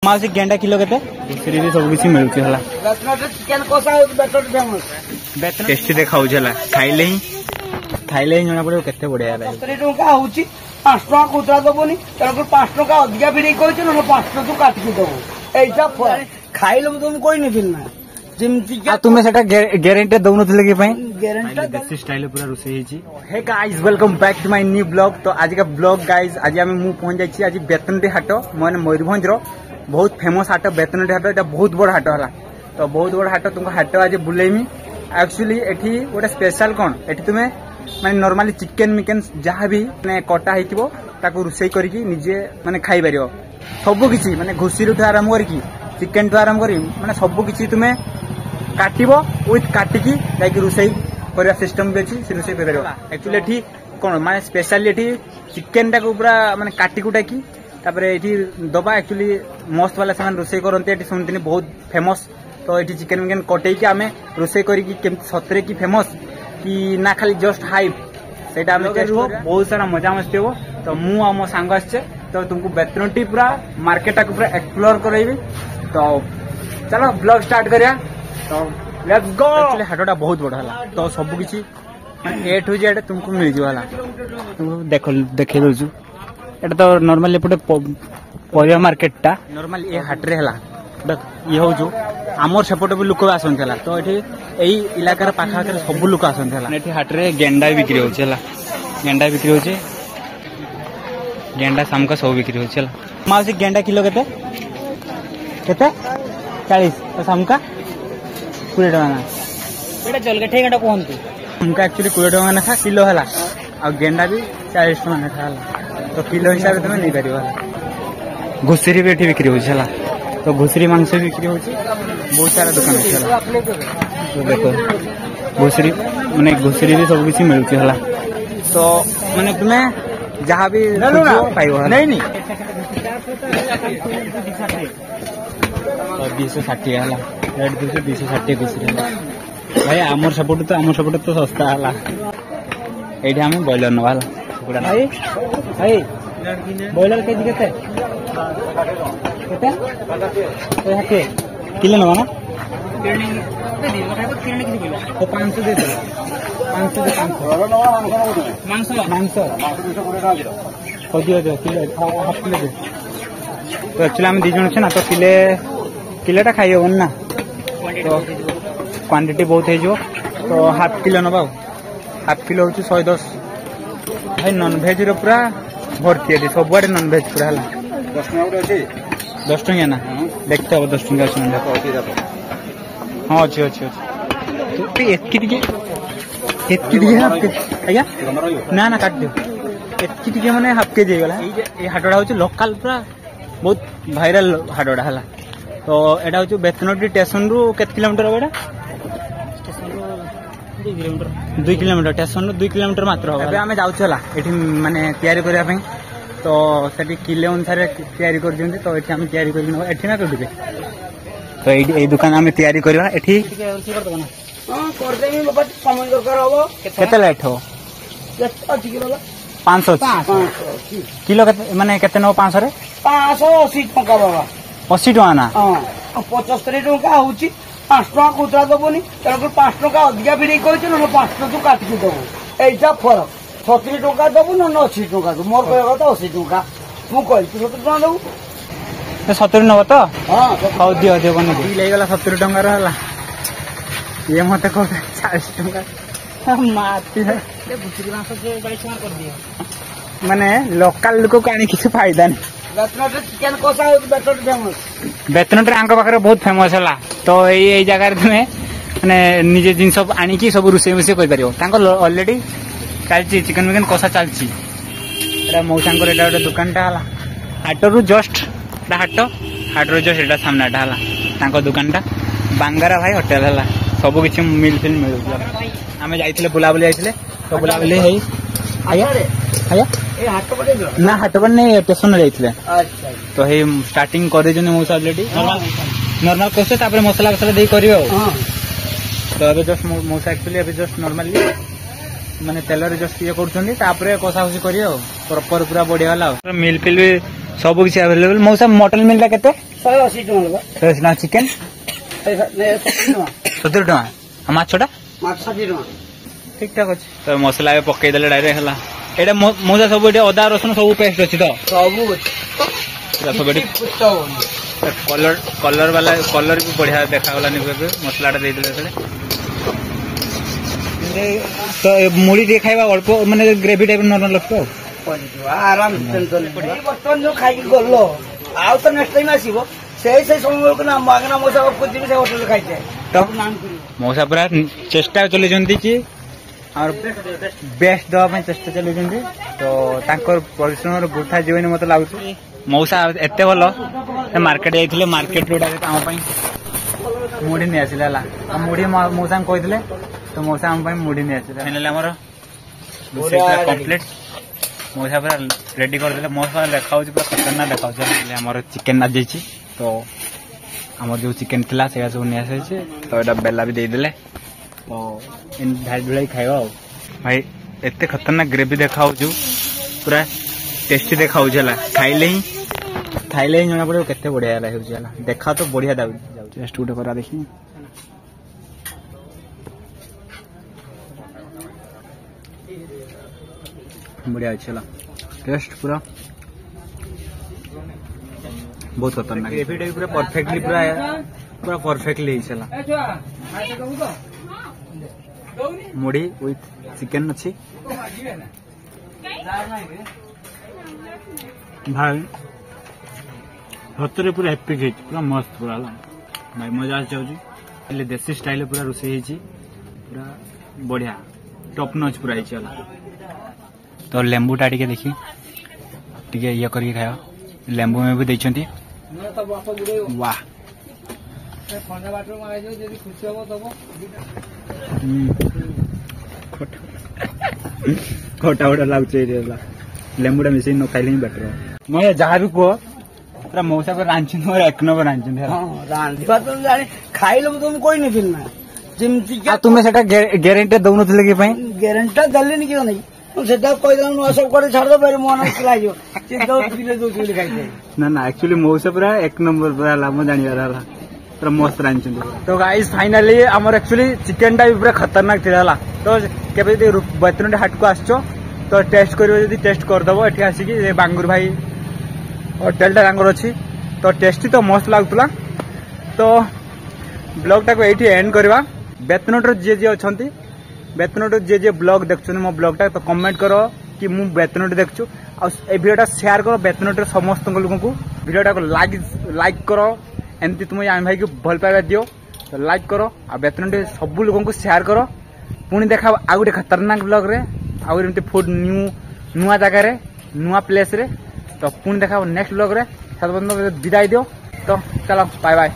माउसी गेंडा किलो केते दूसरी भी सब किछि मिलुछि हला चिकन कोसा हो बेटर फेमस बेतन टेस्टी देखाउ छला खाइले ही जणा पड़े केते बढ़िया लागे 70 टका होछि 5 टका कुतरा दबोनी तनको 5 टका अधिका बिडी कहछि न 5 टका तू काट के दबो एटा खाइले तुम कोई नहीं फिलना आ तुम्हें सेटा गारंटी दउन थले के पई गारंटी देसी स्टाइल पूरा रुसे हिची hey guys welcome back to my new blog. तो आज का ब्लॉग गाइस आज हम मु पहुंच जाई छी आज बेतनटी हाट माने मयूरभंज रो बहुत फेमस हाट बेतनटी हाट एटा बहुत बड़ हाट हला। तो बहुत बड़ हाट तुमको हाट आज बुलेमी एक्चुअली एठी गोटे स्पेशल कोन एठी तुम्हें माने नॉर्मली चिकन मिकन जहाँ भी माने कटा हिथिबो ताको रुसई करके निजे माने खाई परियो सब किछि माने घुसी रुठ आराम करके चिकन टू आराम करी माने सब किछि तुम्हें काटिबो विथ काटिकी जाकि रुसई करिया सिस्टम भी अछि से रुसई करियो। एक्चुअली एठी कोन माने स्पेशली एठी चिकन टा को पूरा माने काटी कुटा की तापरे एठी दबा एक्चुअली मस्त वाला सामान रुसई करनते एठी सुनतिनी बहुत फेमस। तो एठी चिकन मिकन कटई के हमें रुसई करी की केम सतरे की फेमस कि ना खाली जस्ट हाइप सेटा हमें टेस्ट हो बहुत सारा मजा मस्ती हो। तो मु आ मो सांग आछे तो तुमको बेतनटी पूरा मार्केट को पूरा एक्सप्लोर करैबी। तो चलो ब्लॉग स्टार्ट करिया। तो लेट्स गो। एक्चुअली हाटटा बहुत बड़ हला तो सब किछि ए टू जेड तुमको मिल जिवाला तुमको देखो देखे दउछु एटा तो नॉर्मली एपटे परिया मार्केटटा नॉर्मली ए हाट रे हला देख ये हो जो आमर सेपटे भी लोक आसनथला। तो एठी एई इलाकार पाखा के सब लोक आसनथला एठी हाट रे गेंडा बिक्री होछ हला गेंडा बिक्री होछ गेंडा सामका सब बिक्री होछ हला। माउसी गेंडा किलो केते केते 40 तो सामका 20 टका ना एटा चल गठे गटा कोहंतु हमका एक्चुअली 20 टका ना किलो हला आ गेंडा भी 40 टका ना हला। तो किलो हिसाब से तुम नहीं करियो हला। घुसरी भी एठी बिक्री होछ हला तो घुसरी मांस भी बिक्री होछ बहुत सारा दुकान अछि हला। तो देखो घुसरी माने घुसरी भी सब किछि मिलुछि हला। तो माने तुम्हें जहां भी पाइबो हला नहीं नहीं 260 हला रेट 260 घुसरी भाई आमर सपोर्ट तो सस्ता हला। एठी हम बॉयलर नवा हला भाई भाई बॉयलर केजी केते केते तो हके किलो नवा ना तो 500 दे दो 500 दे 500 मांस को दियो दे किलो हाफ किलो दे। तो एक्चुअली हम दी जण छ ना तो किलोटा खाई होबन ना तो क्वांटिटी बहुत है जो तो हाफ किलो नबा हाफ किलो होची 110 भाई नॉन वेज रो पूरा भर्ती है सब बड़े नॉन वेज पूरा हला 10 टका ना देखते हो 10 टका सुन हां अच्छे अच्छे तो एतकी दिए हाफ के आया ना ना काट दो एतकी दिए माने हाफ के जे गला ए हाटडा होची लोकल पूरा बहुत वायरल हाटडा हला। तो एटा होची बेतनटी स्टेशन रु केत किलोमीटर होबा स्टेशन रु 2 किलोमीटर स्टेशन रु 2 किलोमीटर मात्र होबा। अबे हमें जाउ छला एठी माने तयारी करिया पई तो सेठी किले अनुसार तयारी कर दियंती। तो एठी हम तयारी करि न एठी ना कटुबे तो ए दुकान हमें तयारी करबा एठी हां कर देमी बाबा समय दरकार होबो केते लेट हो 500 किलो माने केते न 500 रे 580 टका बाबा 80 टका ना हां 75 टका होची 5 टका कुतरा दबोनी तनको 5 टका अधिका बिडी कहछि न 5 टका तू काट के दबो एटा फरक 70 टका दबो न 80 टका दबो मोर कहबा त 80 टका मु कहै 70 टका दबो 70 नबो तो हां खाउ दियो दियो बने दी ले गला 70 टका रहला ये मते को 40 टका माती है ले बुचरी मांस के 22 टका कर दियो माने लोकल लोक कानी किछ फायदा नहीं। बेतनटे चिकन कोसा हो बेटर फेमस बेतनटे आंक पाखरे बहुत फेमस हला। तो एई जगह तुम्हें माने निजे जिन सब आनी की सब रुसे मुसे कइ परियो तांको ऑलरेडी चलची चिकन मिकन कोसा चलची एटा मौसांकर एटा गोटे दुकानटा हला हाटरू जस्ट हाटरू जस्ट एटा सामनाटा हला तांको दुकानटा बांगारा भाई होटल हला सब किछ मिल मिलु हमें जाइथिले बुलाबुली जाइथिले तो बुलाबुली हेई आया आया ए हाट पटे ना हाट पर नहीं स्टेशन जाइथिले। अच्छा तो हे स्टार्टिंग कर जने मौसा ऑलरेडी नॉर्मल कोसे तापर मसला मसला देई करियो। हां तो अबे जस्ट मौसा एक्चुअली अबे जस्ट नॉर्मली माने तेलर जस्ट ये करछन्ती तापर कोसा कोसी करियो प्रॉपर पूरा बढ़िया वाला मिल फिल भी सब किसी अवेलेबल मौसा मटन मिलता केते 180 टका 180 टका चिकन 70 टका माछटा माछ 60 टका ठीक ठाक अछि तो मसला ए पकई देले डायरेक्ट हला एटा मौसा सब एटा अदा रसुन सब पेस्ट अछि तो सब एटा कलर कलर वाला कलर भी बढ़िया देखा गला नि मसला दे देले तो मुड़ी दे खाइबा अल्प माने ग्रेवी टाइप नॉर्मल लगतो आराम टेंशन बर्तन जो खाई गलो आउ तो नेक्स्ट टाइम आसीबो से समय को ना मागना मौसा को कुछ से होटल खाई जाए तो मौसा पूरा चेष्टा चले जंती कि और बेस्ट दवा में चेष्टा चले जंती तो तांकर परिश्रम गुथा जीवन मते लागु मौसा एते भलो मार्केट जाइथिले मार्केट रो डायरेक्ट हम पई मुड़ी ने आसिला मुड़ी मौसा कहिथिले तो मौसा हम मुड़ी नहीं आसे फाइनली हमर कंप्लीट मौसा पूरा रेडी कर देले मौसा देखा पूरा खतरनाक देखा हमर चिकन आ जाइछि तो हमर जो चिकन थिला से सब नहीं आसे तो एटा बेला भी दे देले तो इन भाई जुलाई खाइबा भाई एते खतरनाक ग्रेवी देखा पूरा टेस्टी देखा खाइले ही जना पड़े केते बढ़िया होला देखा तो बढ़िया टेस्ट गुटे करा देखी बढ़िया अच्छा टेस्ट पूरा बहुत खतरनाक ग्रेवी पूरा परफेक्टली पूरा परफेक्टली मुड़ी विथ चिकन अच्छी भाई सतरे पूरा एपिक है पूरा मस्त पूरा भाई मजा आसी देसी स्टाइल पूरा रोषे पूरा बढ़िया टॉप नॉच पूरा तो लेंबू टा टिके देखी टिके ये करके खाओ लेंबू में भी देछंती वाह खोटा खोटा लागुचे लेंबूटा मिसे न खाइले ही बेटर मैं जहाँ भी कह पूरा मौसा को रांची एक नंबर रांची तो जाने खाइले तुम कोई नहीं फिल्म जिमती तुम्हें सेटा गारंटी दउन थिले कि पई गारंटी दल्ले नहीं क्यों नहीं सेटा कोई दउन सब करे छाड़ दो मेरे मन लागियो से दो किलो दो किलो खाइ ना एक्चुअली मौसा पूरा एक नंबर पूरा लाम जानिबार हला पूरा मस्त रांची तो गाइस फाइनली हमर एक्चुअली चिकन टा पूरा खतरनाक थिला तो केबे बैतनटी हाट को आछो तो टेस्ट करियो जदी टेस्ट कर दबो एठी आसी कि बांगुर भाई होटल टा तांगर अछि तो टेस्टी तो मस्त लागतला तो ब्लॉग टा को एठी एंड करबा बेतनटर जे अछंती बेतनटर जे ब्लॉग देखछन मो ब्लॉग टा तो कमेंट करो कि मु बेतनट देखछु आ ए वीडियोटा शेयर करो बेतनटर समस्त लोगों को वीडियोटा को लाइक करो एमती तुम आम भाई को भल पाइबा दियो तो लाइक करो आ बेतनट सब लोगों को शेयर करो पुणी देखा आ गोटे खतरनाक ब्लॉग रे आ एमती फूड नुआ जगह रे नुआ प्लेस रे तो पुणी देखा नेक्स्ट ब्लॉग रे विदाई दियो तो चलो बाय बाय।